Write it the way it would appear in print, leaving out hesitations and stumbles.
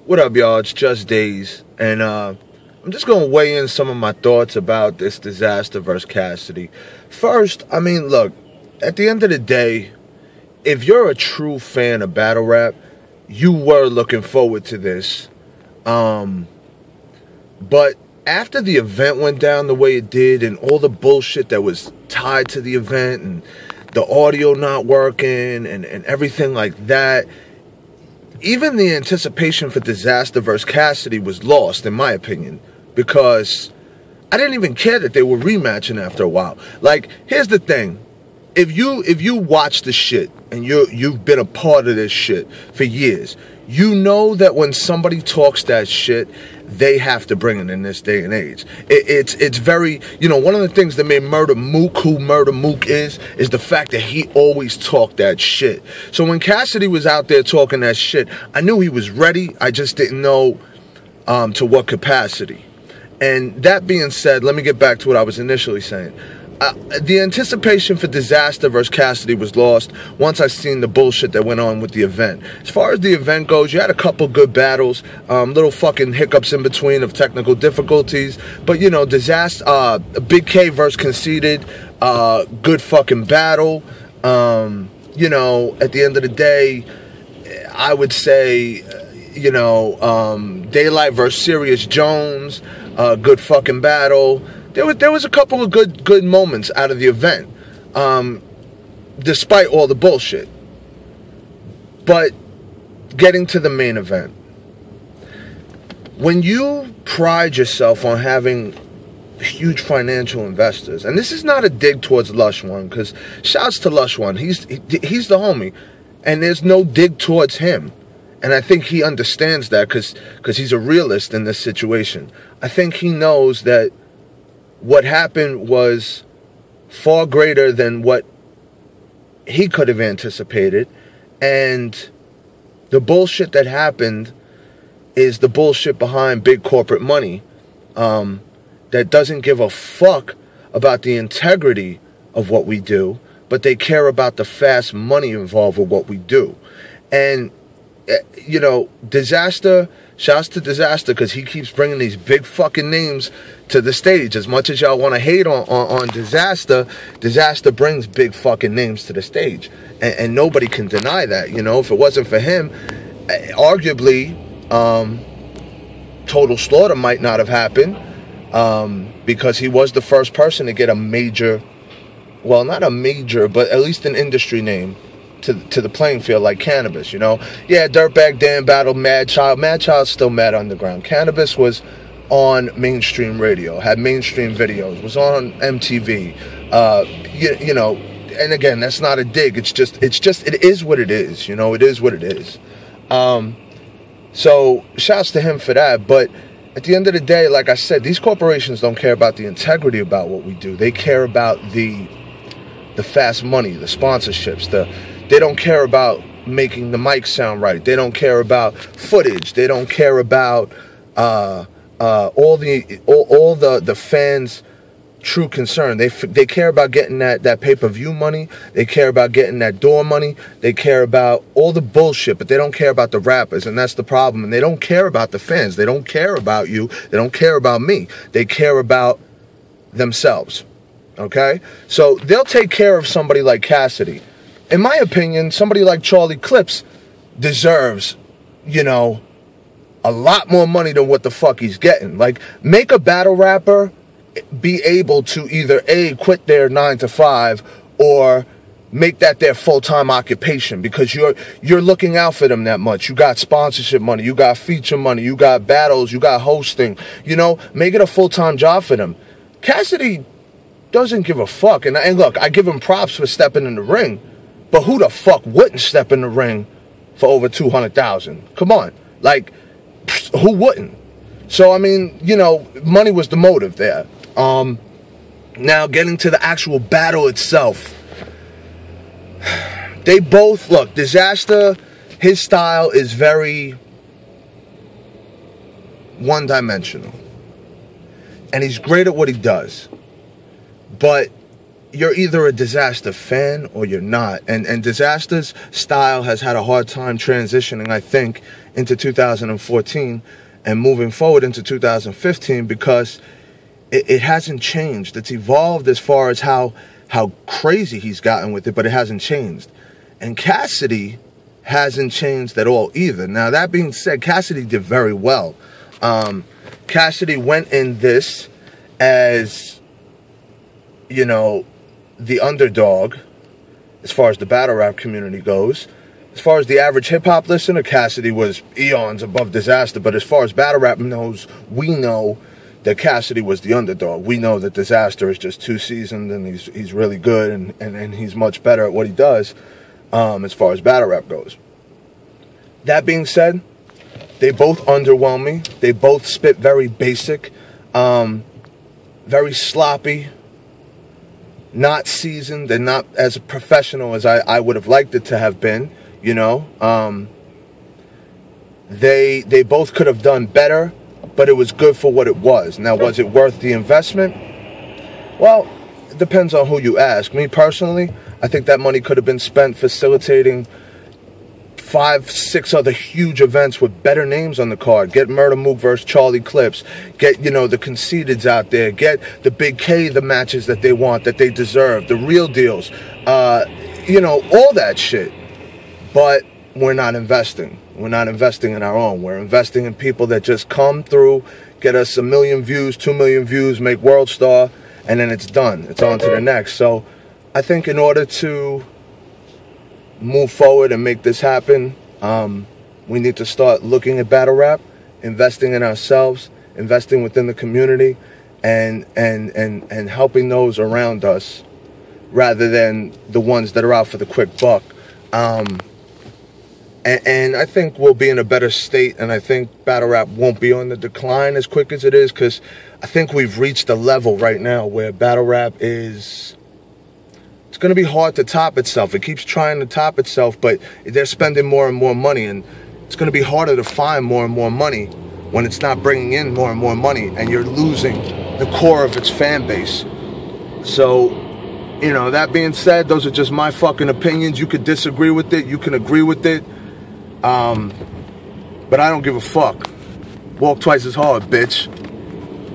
What up, y'all? It's Just Days, and I'm just going to weigh in some of my thoughts about this Dizaster versus Cassidy. First, I mean, look, at the end of the day, if you're a true fan of battle rap, you were looking forward to this. But after the event went down the way it did, and all the bullshit that was tied to the event, and the audio not working, and everything like that, even the anticipation for Dizaster versus Cassidy was lost, in my opinion, because I didn't even care that they were rematching after a while. Like, here's the thing. If you watch the shit, and you've been a part of this shit for years, you know that when somebody talks that shit, they have to bring it in this day and age. It's very, you know, one of the things that made Murder Mook who Murder Mook is the fact that he always talked that shit. So when Cassidy was out there talking that shit, I knew he was ready. I just didn't know to what capacity. And that being said, let me get back to what I was initially saying. The anticipation for Dizaster versus Cassidy was lost once I seen the bullshit that went on with the event. As far as the event goes, you had a couple good battles, little fucking hiccups in between of technical difficulties, but you know, Dizaster, Big K versus Conceited, good fucking battle. You know, at the end of the day, I would say, you know, Daylight versus Serious Jones, good fucking battle. There was a couple of good moments out of the event, despite all the bullshit. But getting to the main event, when you pride yourself on having huge financial investors, and this is not a dig towards Lush One, because shouts to Lush One, he's the homie, and there's no dig towards him. And I think he understands that because he's a realist in this situation. I think he knows that what happened was far greater than what he could have anticipated. And the bullshit that happened is the bullshit behind big corporate money that doesn't give a fuck about the integrity of what we do, but they care about the fast money involved with what we do. And, you know, Dizaster, shouts to Dizaster, because he keeps bringing these big fucking names to the stage. As much as y'all want to hate on Dizaster, Dizaster brings big fucking names to the stage. And nobody can deny that. You know, if it wasn't for him, arguably, Total Slaughter might not have happened, because he was the first person to get a major, well, not a major, but at least an industry name to the playing field, like Cannabis, you know. Yeah, Dirtbag Dan battled Mad Child. Mad Child's still mad underground. Cannabis was on mainstream radio, had mainstream videos, was on MTV. You know, and again, that's not a dig. It is what it is. You know, it is what it is. So shouts to him for that. But at the end of the day, like I said, these corporations don't care about the integrity about what we do. They care about the fast money, the sponsorships, they don't care about making the mic sound right. They don't care about footage. They don't care about all the fans' true concern. They care about getting that pay-per-view money. They care about getting that door money. They care about all the bullshit, but they don't care about the rappers, and that's the problem. And they don't care about the fans. They don't care about you. They don't care about me. They care about themselves. Okay? So they'll take care of somebody like Cassidy. In my opinion, somebody like Charlie Clips deserves, you know, a lot more money than what the fuck he's getting. Like, make a battle rapper be able to either A, quit their 9 to 5, or make that their full-time occupation, because you're looking out for them that much. You got sponsorship money, you got feature money, you got battles, you got hosting. You know, make it a full-time job for them. Cassidy doesn't give a fuck. And look, I give him props for stepping in the ring, but who the fuck wouldn't step in the ring for over 200,000? Come on. Like, who wouldn't? So, I mean, you know, money was the motive there. Now, getting to the actual battle itself. They both, look, Dizaster, his style is very one-dimensional. And he's great at what he does. But you're either a Dizaster fan or you're not. And Dizaster's style has had a hard time transitioning, I think, into 2014 and moving forward into 2015 because it hasn't changed. It's evolved as far as how crazy he's gotten with it, but it hasn't changed. And Cassidy hasn't changed at all either. Now, that being said, Cassidy did very well. Cassidy went in this as, you know, the underdog as far as the battle rap community goes. As far as the average hip-hop listener, Cassidy was eons above Dizaster, but as far as battle rap knows, we know that Cassidy was the underdog. We know that Dizaster is just too seasoned and he's really good and he's much better at what he does as far as battle rap goes. That being said, they both underwhelm me. They both spit very basic, very sloppy, not seasoned, and not as professional as I would have liked it to have been, you know. They both could have done better, but it was good for what it was. Now, was it worth the investment? Well, it depends on who you ask. Me personally, I think that money could have been spent facilitating 5, 6 other huge events with better names on the card. Get Murder Mook versus Charlie Clips. Get, you know, the Conceiteds out there. Get the Big K the matches that they want, that they deserve. The real deals. You know, all that shit. But we're not investing. We're not investing in our own. We're investing in people that just come through, get us 1 million views, 2 million views, make World Star, and then it's done. It's on to the next. So I think in order to move forward and make this happen, we need to start looking at battle rap, investing in ourselves, investing within the community, and helping those around us rather than the ones that are out for the quick buck. And I think we'll be in a better state, and I think battle rap won't be on the decline as quick as it is, because I think we've reached a level right now where battle rap is... It's going to be hard to top itself. It keeps trying to top itself, but they're spending more and more money, and it's going to be harder to find more and more money when it's not bringing in more and more money, and you're losing the core of its fan base. So, you know, that being said, those are just my fucking opinions. You could disagree with it. You can agree with it. But I don't give a fuck. Walk twice as hard, bitch.